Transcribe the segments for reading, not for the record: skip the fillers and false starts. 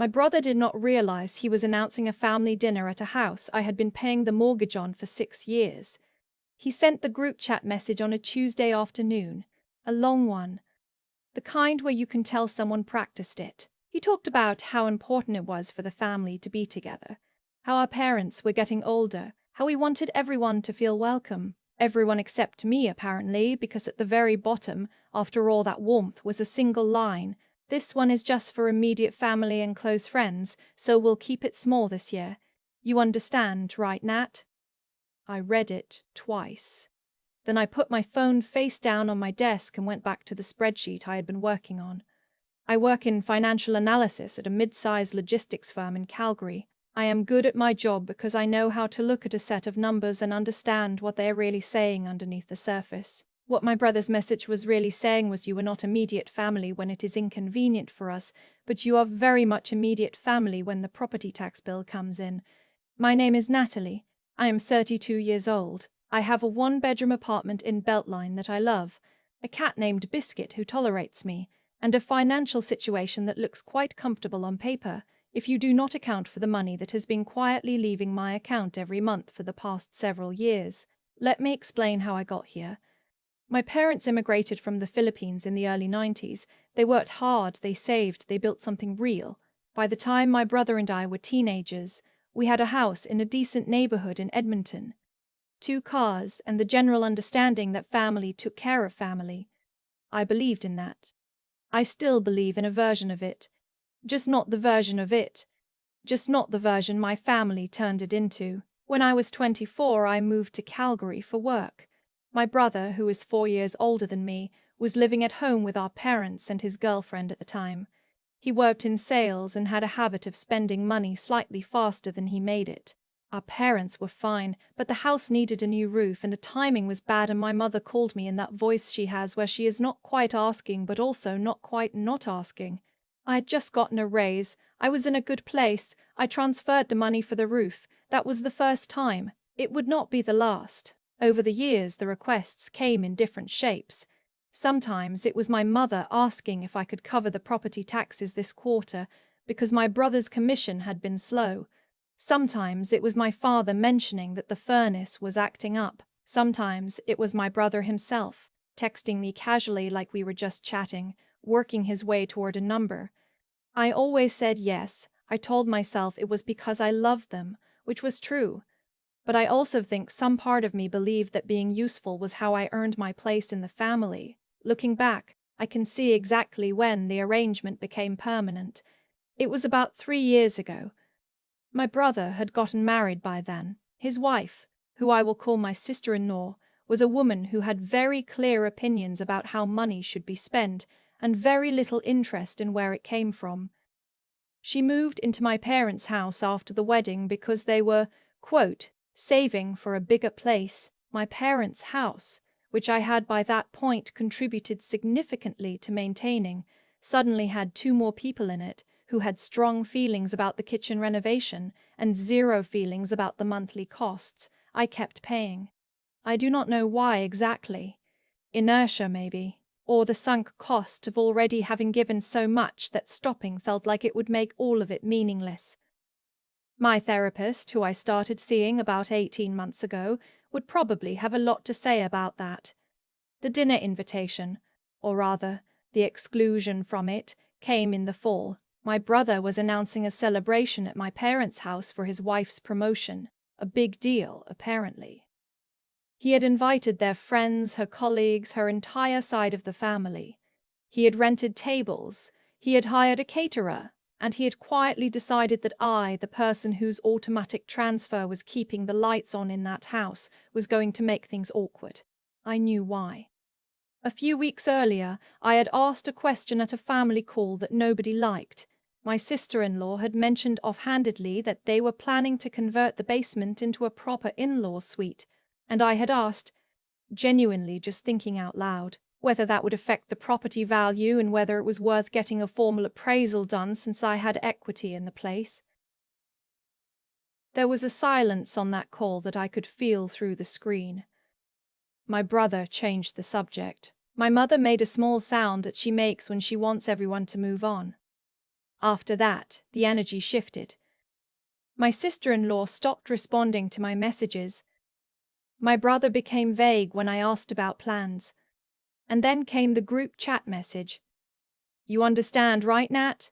My brother did not realize he was announcing a family dinner at a house I had been paying the mortgage on for 6 years. He sent the group chat message on a Tuesday afternoon, a long one, the kind where you can tell someone practiced it. He talked about how important it was for the family to be together, how our parents were getting older, how we wanted everyone to feel welcome. Everyone except me, apparently, because at the very bottom, after all that warmth, was a single line. This one is just for immediate family and close friends, so we'll keep it small this year. You understand, right, Nat? I read it twice. Then I put my phone face down on my desk and went back to the spreadsheet I had been working on. I work in financial analysis at a mid-sized logistics firm in Calgary. I am good at my job because I know how to look at a set of numbers and understand what they are really saying underneath the surface. What my brother's message was really saying was, you are not immediate family when it is inconvenient for us, but you are very much immediate family when the property tax bill comes in. My name is Natalie. I am 32 years old. I have a one-bedroom apartment in Beltline that I love, a cat named Biscuit who tolerates me, and a financial situation that looks quite comfortable on paper, if you do not account for the money that has been quietly leaving my account every month for the past several years. Let me explain how I got here. My parents immigrated from the Philippines in the early 90s. They worked hard, they saved, they built something real. By the time my brother and I were teenagers, we had a house in a decent neighborhood in Edmonton. 2 cars, and the general understanding that family took care of family. I believed in that. I still believe in a version of it. Just not the version my family turned it into. When I was 24, I moved to Calgary for work. My brother, who is 4 years older than me, was living at home with our parents and his girlfriend at the time. He worked in sales and had a habit of spending money slightly faster than he made it. Our parents were fine, but the house needed a new roof and the timing was bad, and my mother called me in that voice she has where she is not quite asking but also not quite not asking. I had just gotten a raise. I was in a good place. I transferred the money for the roof. That was the first time. It would not be the last. Over the years, the requests came in different shapes. Sometimes it was my mother asking if I could cover the property taxes this quarter because my brother's commission had been slow. Sometimes it was my father mentioning that the furnace was acting up. Sometimes it was my brother himself, texting me casually like we were just chatting, working his way toward a number. I always said yes. I told myself it was because I loved them, which was true. But I also think some part of me believed that being useful was how I earned my place in the family. Looking back, I can see exactly when the arrangement became permanent. It was about 3 years ago. My brother had gotten married by then. His wife, who I will call my sister-in-law, was a woman who had very clear opinions about how money should be spent and very little interest in where it came from. She moved into my parents' house after the wedding because they were, quote, saving for a bigger place. My parents' house, which I had by that point contributed significantly to maintaining, suddenly had 2 more people in it who had strong feelings about the kitchen renovation and 0 feelings about the monthly costs I kept paying. I do not know why exactly. Inertia, maybe, or the sunk cost of already having given so much that stopping felt like it would make all of it meaningless. My therapist, who I started seeing about 18 months ago, would probably have a lot to say about that. The dinner invitation, or rather, the exclusion from it, came in the fall. My brother was announcing a celebration at my parents' house for his wife's promotion, a big deal, apparently. He had invited their friends, her colleagues, her entire side of the family. He had rented tables, he had hired a caterer, and he had quietly decided that I, the person whose automatic transfer was keeping the lights on in that house, was going to make things awkward. I knew why. A few weeks earlier, I had asked a question at a family call that nobody liked. My sister-in-law had mentioned offhandedly that they were planning to convert the basement into a proper in-law suite, and I had asked, genuinely just thinking out loud, whether that would affect the property value and whether it was worth getting a formal appraisal done since I had equity in the place. There was a silence on that call that I could feel through the screen. My brother changed the subject. My mother made a small sound that she makes when she wants everyone to move on. After that, the energy shifted. My sister-in-law stopped responding to my messages. My brother became vague when I asked about plans. And then came the group chat message. "You understand, right, Nat?"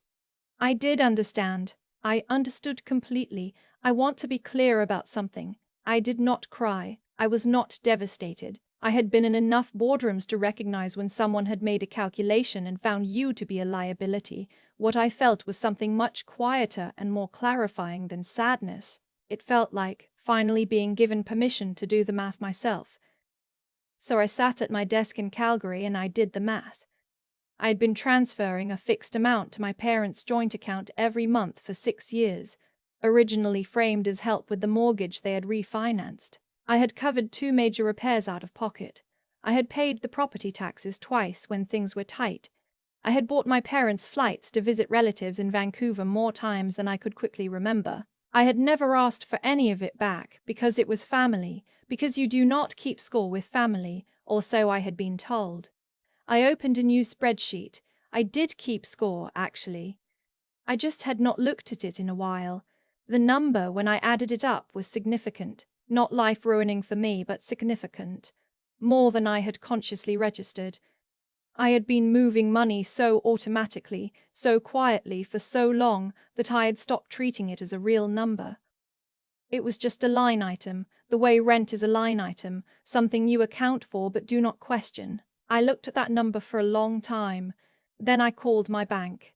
I did understand. I understood completely. I want to be clear about something. I did not cry. I was not devastated. I had been in enough boardrooms to recognize when someone had made a calculation and found you to be a liability. What I felt was something much quieter and more clarifying than sadness. It felt like finally being given permission to do the math myself. So I sat at my desk in Calgary and I did the math. I had been transferring a fixed amount to my parents' joint account every month for 6 years, originally framed as help with the mortgage they had refinanced. I had covered 2 major repairs out of pocket. I had paid the property taxes twice when things were tight. I had bought my parents flights to visit relatives in Vancouver more times than I could quickly remember. I had never asked for any of it back because it was family, because you do not keep score with family, or so I had been told. I opened a new spreadsheet. I did keep score, actually. I just had not looked at it in a while. The number, when I added it up, was significant. Not life-ruining for me, but significant. More than I had consciously registered. I had been moving money so automatically, so quietly for so long that I had stopped treating it as a real number. It was just a line item, the way rent is a line item, something you account for but do not question. I looked at that number for a long time. Then I called my bank.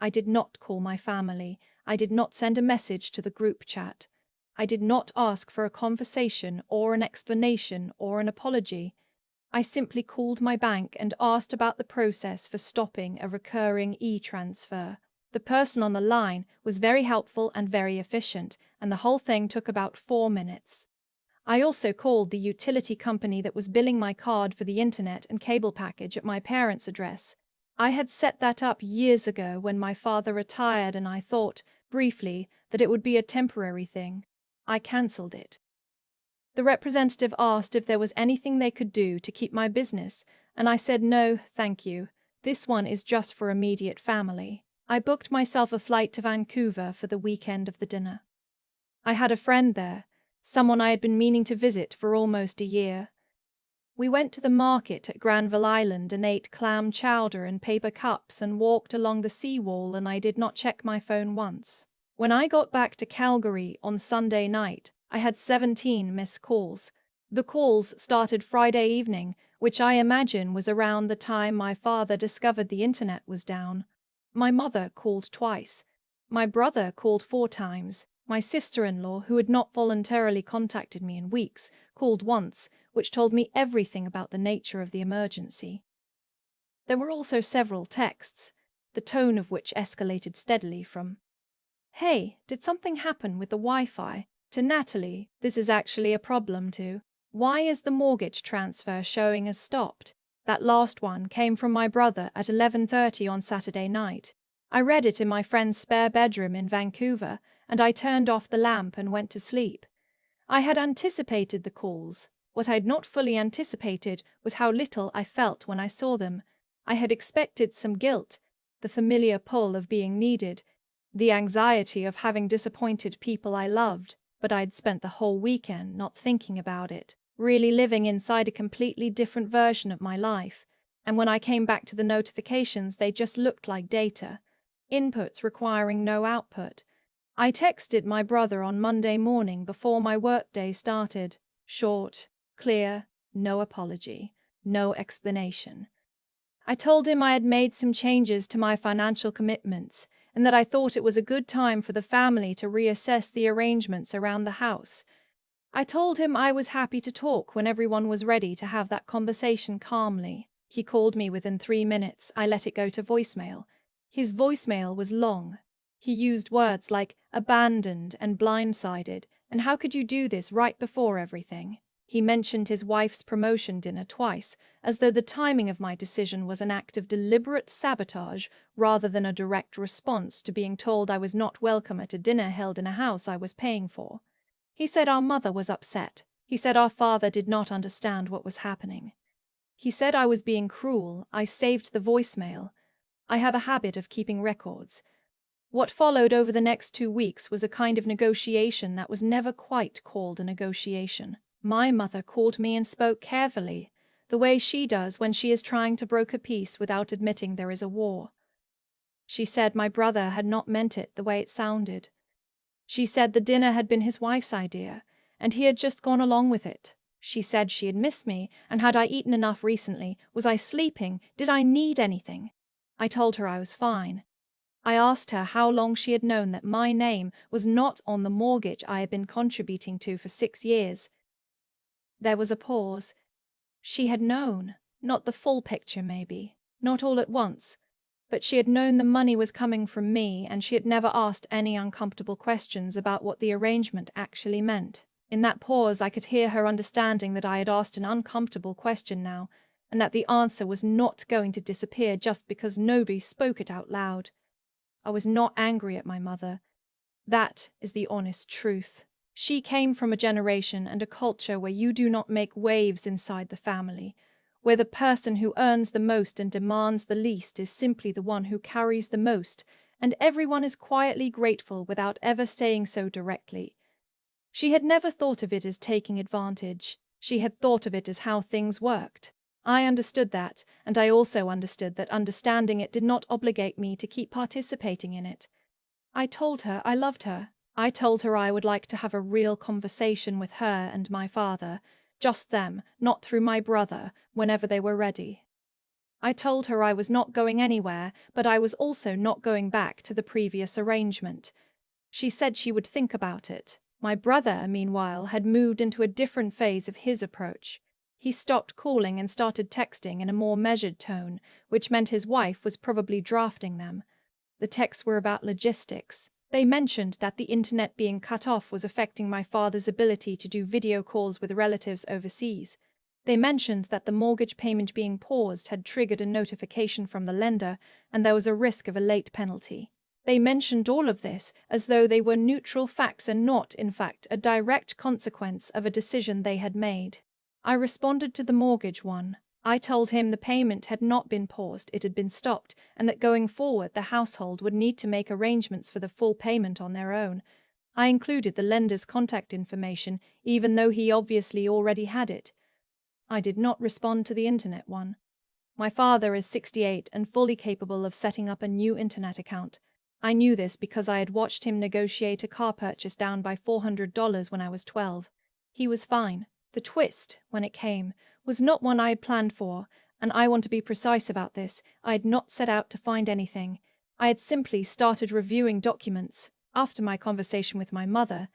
I did not call my family. I did not send a message to the group chat. I did not ask for a conversation or an explanation or an apology. I simply called my bank and asked about the process for stopping a recurring e-transfer. The person on the line was very helpful and very efficient, and the whole thing took about 4 minutes. I also called the utility company that was billing my card for the internet and cable package at my parents' address. I had set that up years ago when my father retired, and I thought, briefly, that it would be a temporary thing. I cancelled it. The representative asked if there was anything they could do to keep my business, and I said no, thank you. This one is just for immediate family. I booked myself a flight to Vancouver for the weekend of the dinner. I had a friend there, someone I had been meaning to visit for almost a year. We went to the market at Granville Island and ate clam chowder in paper cups and walked along the seawall, and I did not check my phone once. When I got back to Calgary on Sunday night, I had 17 missed calls. The calls started Friday evening, which I imagine was around the time my father discovered the internet was down. My mother called twice. My brother called 4 times. My sister-in-law, who had not voluntarily contacted me in weeks, called once, which told me everything about the nature of the emergency. There were also several texts, the tone of which escalated steadily from, "Hey, did something happen with the Wi-Fi?" to "Natalie, this is actually a problem too. Why is the mortgage transfer showing as stopped?" That last one came from my brother at 11:30 on Saturday night. I read it in my friend's spare bedroom in Vancouver, and I turned off the lamp and went to sleep. I had anticipated the calls. What I had not fully anticipated was how little I felt when I saw them. I had expected some guilt, the familiar pull of being needed, the anxiety of having disappointed people I loved, but I'd spent the whole weekend not thinking about it, really living inside a completely different version of my life. And when I came back to the notifications, they just looked like data, inputs requiring no output. I texted my brother on Monday morning before my workday started. Short, clear, no apology, no explanation. I told him I had made some changes to my financial commitments and that I thought it was a good time for the family to reassess the arrangements around the house. I told him I was happy to talk when everyone was ready to have that conversation calmly. He called me within 3 minutes. I let it go to voicemail. His voicemail was long. He used words like abandoned and blindsided, and how could you do this right before everything? He mentioned his wife's promotion dinner twice, as though the timing of my decision was an act of deliberate sabotage rather than a direct response to being told I was not welcome at a dinner held in a house I was paying for. He said our mother was upset. He said our father did not understand what was happening. He said I was being cruel. I saved the voicemail. I have a habit of keeping records. What followed over the next 2 weeks was a kind of negotiation that was never quite called a negotiation. My mother called me and spoke carefully, the way she does when she is trying to broker peace without admitting there is a war. She said my brother had not meant it the way it sounded. She said the dinner had been his wife's idea, and he had just gone along with it. She said she had missed me, and had I eaten enough recently? Was I sleeping? Did I need anything? I told her I was fine. I asked her how long she had known that my name was not on the mortgage I had been contributing to for 6 years. There was a pause. She had known, not the full picture maybe, not all at once, but she had known the money was coming from me, and she had never asked any uncomfortable questions about what the arrangement actually meant. In that pause I could hear her understanding that I had asked an uncomfortable question now, and that the answer was not going to disappear just because nobody spoke it out loud. I was not angry at my mother. That is the honest truth. She came from a generation and a culture where you do not make waves inside the family, where the person who earns the most and demands the least is simply the one who carries the most, and everyone is quietly grateful without ever saying so directly. She had never thought of it as taking advantage. She had thought of it as how things worked. I understood that, and I also understood that understanding it did not obligate me to keep participating in it. I told her I loved her. I told her I would like to have a real conversation with her and my father, just them, not through my brother, whenever they were ready. I told her I was not going anywhere, but I was also not going back to the previous arrangement. She said she would think about it. My brother, meanwhile, had moved into a different phase of his approach. He stopped calling and started texting in a more measured tone, which meant his wife was probably drafting them. The texts were about logistics. They mentioned that the internet being cut off was affecting my father's ability to do video calls with relatives overseas. They mentioned that the mortgage payment being paused had triggered a notification from the lender, and there was a risk of a late penalty. They mentioned all of this as though they were neutral facts and not, in fact, a direct consequence of a decision they had made. I responded to the mortgage one. I told him the payment had not been paused, it had been stopped, and that going forward the household would need to make arrangements for the full payment on their own. I included the lender's contact information, even though he obviously already had it. I did not respond to the internet one. My father is 68 and fully capable of setting up a new internet account. I knew this because I had watched him negotiate a car purchase down by $400 when I was 12. He was fine. The twist, when it came, was not one I had planned for, and I want to be precise about this. I had not set out to find anything. I had simply started reviewing documents. After my conversation with my mother,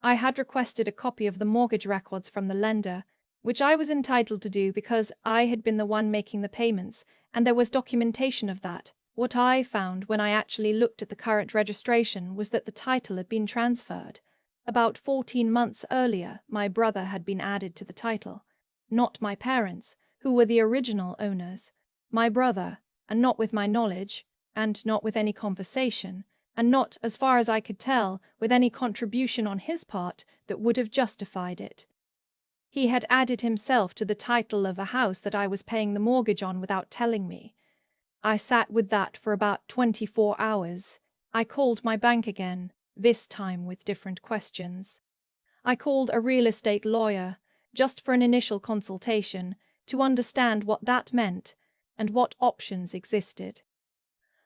I had requested a copy of the mortgage records from the lender, which I was entitled to do because I had been the one making the payments, and there was documentation of that. What I found when I actually looked at the current registration was that the title had been transferred. About 14 months earlier, my brother had been added to the title. Not my parents, who were the original owners. My brother, and not with my knowledge, and not with any conversation, and not, as far as I could tell, with any contribution on his part that would have justified it. He had added himself to the title of a house that I was paying the mortgage on without telling me. I sat with that for about 24 hours. I called my bank again, this time with different questions. I called a real estate lawyer, just for an initial consultation, to understand what that meant and what options existed.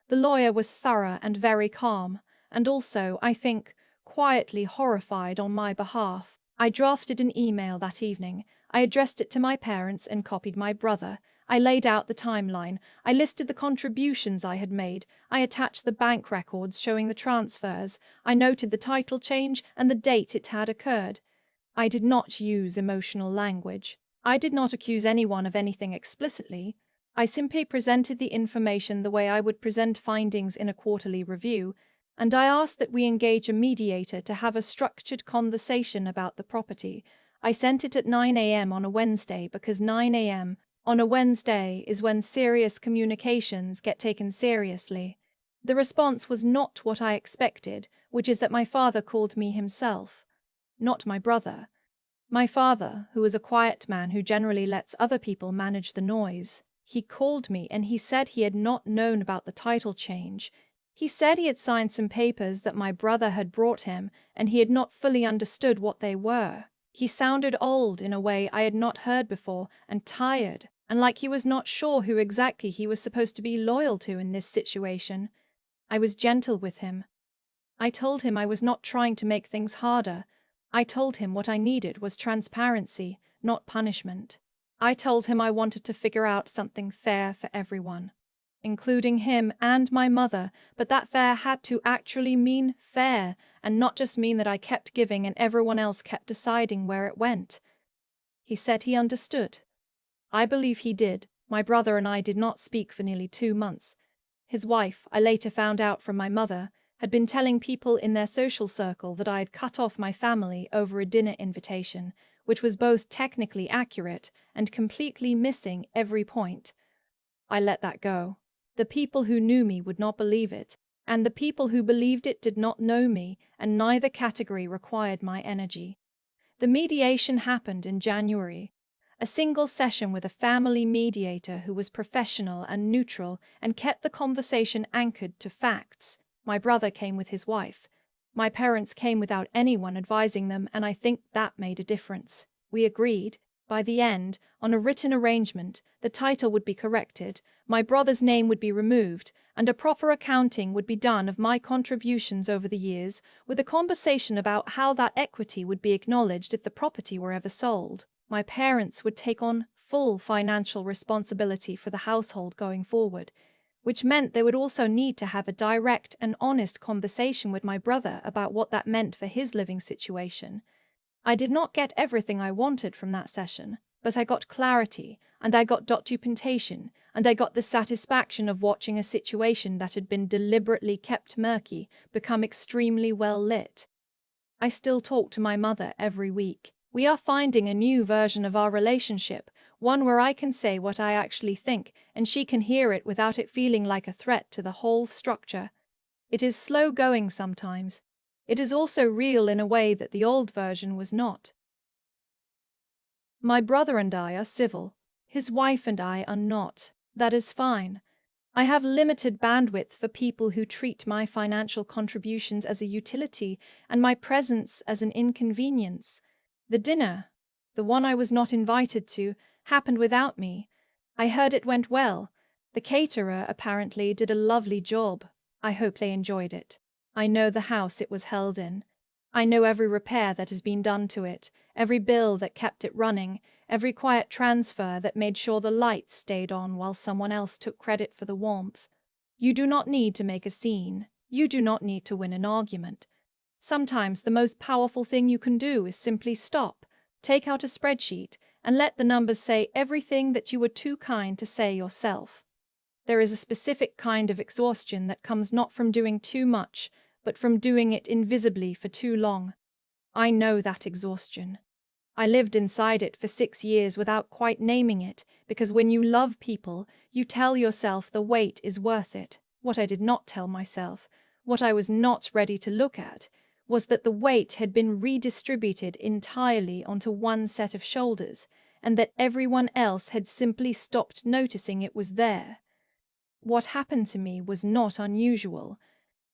The lawyer was thorough and very calm, and also, I think, quietly horrified on my behalf. I drafted an email that evening. I addressed it to my parents and copied my brother. I laid out the timeline. I listed the contributions I had made. I attached the bank records showing the transfers. I noted the title change and the date it had occurred. I did not use emotional language. I did not accuse anyone of anything explicitly. I simply presented the information the way I would present findings in a quarterly review, and I asked that we engage a mediator to have a structured conversation about the property. I sent it at 9 a.m. on a Wednesday because 9 a.m. on a Wednesday is when serious communications get taken seriously. The response was not what I expected, which is that my father called me himself, not my brother. My father, who is a quiet man who generally lets other people manage the noise, he called me and he said he had not known about the title change. He said he had signed some papers that my brother had brought him, and he had not fully understood what they were. He sounded old in a way I had not heard before, and tired, and like he was not sure who exactly he was supposed to be loyal to in this situation. I was gentle with him. I told him I was not trying to make things harder. I told him what I needed was transparency, not punishment. I told him I wanted to figure out something fair for everyone, including him and my mother, but that fair had to actually mean fair, and not just mean that I kept giving and everyone else kept deciding where it went. He said he understood. I believe he did. My brother and I did not speak for nearly 2 months. His wife, I later found out from my mother, had been telling people in their social circle that I had cut off my family over a dinner invitation, which was both technically accurate and completely missing every point. I let that go. The people who knew me would not believe it, and the people who believed it did not know me, and neither category required my energy. The mediation happened in January. A single session with a family mediator who was professional and neutral and kept the conversation anchored to facts. My brother came with his wife. My parents came without anyone advising them, and I think that made a difference. We agreed, by the end, on a written arrangement. The title would be corrected, my brother's name would be removed, and a proper accounting would be done of my contributions over the years, with a conversation about how that equity would be acknowledged if the property were ever sold. My parents would take on full financial responsibility for the household going forward, which meant they would also need to have a direct and honest conversation with my brother about what that meant for his living situation. I did not get everything I wanted from that session, but I got clarity, and I got documentation, and I got the satisfaction of watching a situation that had been deliberately kept murky become extremely well lit. I still talk to my mother every week. We are finding a new version of our relationship, one where I can say what I actually think, and she can hear it without it feeling like a threat to the whole structure. It is slow going sometimes. It is also real in a way that the old version was not. My brother and I are civil. His wife and I are not. That is fine. I have limited bandwidth for people who treat my financial contributions as a utility and my presence as an inconvenience. The dinner, the one I was not invited to, happened without me. I heard it went well. The caterer apparently did a lovely job. I hope they enjoyed it. I know the house it was held in. I know every repair that has been done to it, every bill that kept it running, every quiet transfer that made sure the lights stayed on while someone else took credit for the warmth. You do not need to make a scene. You do not need to win an argument. Sometimes the most powerful thing you can do is simply stop, take out a spreadsheet, and let the numbers say everything that you were too kind to say yourself. There is a specific kind of exhaustion that comes not from doing too much, but from doing it invisibly for too long. I know that exhaustion. I lived inside it for 6 years without quite naming it, because when you love people, you tell yourself the wait is worth it. What I did not tell myself, what I was not ready to look at, was that the weight had been redistributed entirely onto one set of shoulders, and that everyone else had simply stopped noticing it was there. What happened to me was not unusual.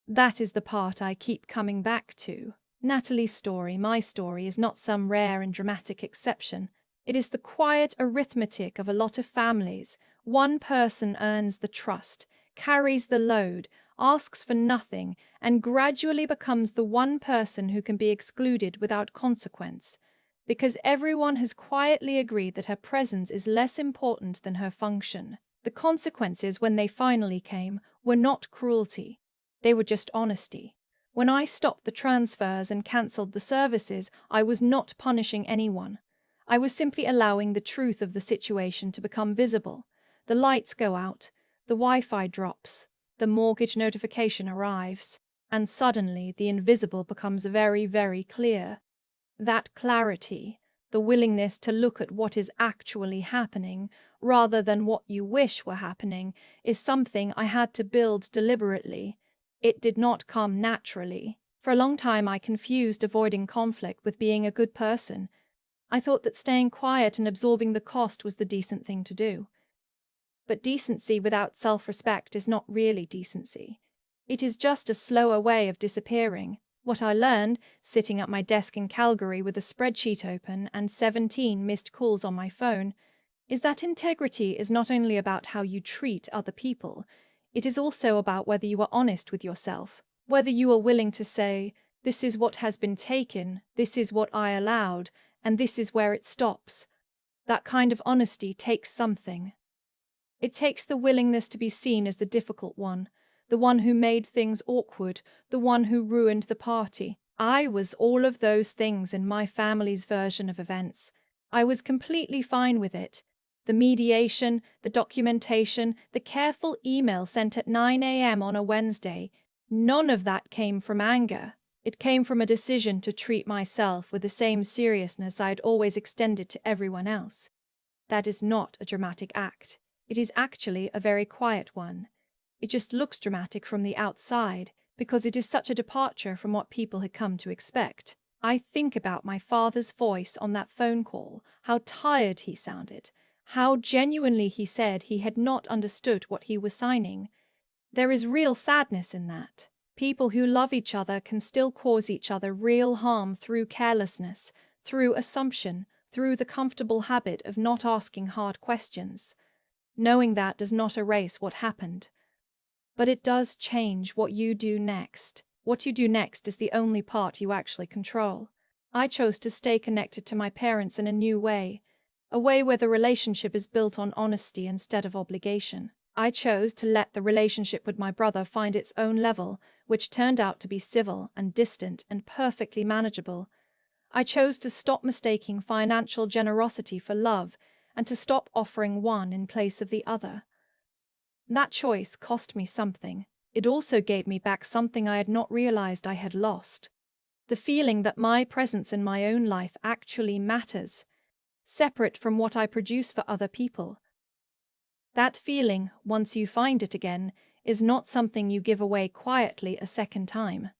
That is the part I keep coming back to. Natalie's story, my story, is not some rare and dramatic exception. It is the quiet arithmetic of a lot of families. One person earns the trust, carries the load, asks for nothing, and gradually becomes the one person who can be excluded without consequence, because everyone has quietly agreed that her presence is less important than her function. The consequences, when they finally came, were not cruelty. They were just honesty. When I stopped the transfers and cancelled the services, I was not punishing anyone. I was simply allowing the truth of the situation to become visible. The lights go out, the Wi-Fi drops, the mortgage notification arrives, and suddenly the invisible becomes very, very clear. That clarity, the willingness to look at what is actually happening rather than what you wish were happening, is something I had to build deliberately. It did not come naturally. For a long time I confused avoiding conflict with being a good person. I thought that staying quiet and absorbing the cost was the decent thing to do. But decency without self-respect is not really decency. It is just a slower way of disappearing. What I learned, sitting at my desk in Calgary with a spreadsheet open and 17 missed calls on my phone, is that integrity is not only about how you treat other people, it is also about whether you are honest with yourself, whether you are willing to say, "This is what has been taken, this is what I allowed, and this is where it stops." That kind of honesty takes something. It takes the willingness to be seen as the difficult one, the one who made things awkward, the one who ruined the party. I was all of those things in my family's version of events. I was completely fine with it. The mediation, the documentation, the careful email sent at 9 a.m. on a Wednesday, none of that came from anger. It came from a decision to treat myself with the same seriousness I had always extended to everyone else. That is not a dramatic act. It is actually a very quiet one. It just looks dramatic from the outside because it is such a departure from what people had come to expect. I think about my father's voice on that phone call, how tired he sounded, how genuinely he said he had not understood what he was signing. There is real sadness in that. People who love each other can still cause each other real harm through carelessness, through assumption, through the comfortable habit of not asking hard questions. Knowing that does not erase what happened. But it does change what you do next. What you do next is the only part you actually control. I chose to stay connected to my parents in a new way, a way where the relationship is built on honesty instead of obligation. I chose to let the relationship with my brother find its own level, which turned out to be civil and distant and perfectly manageable. I chose to stop mistaking financial generosity for love and to stop offering one in place of the other. That choice cost me something. It also gave me back something I had not realized I had lost. The feeling that my presence in my own life actually matters, separate from what I produce for other people. That feeling, once you find it again, is not something you give away quietly a second time.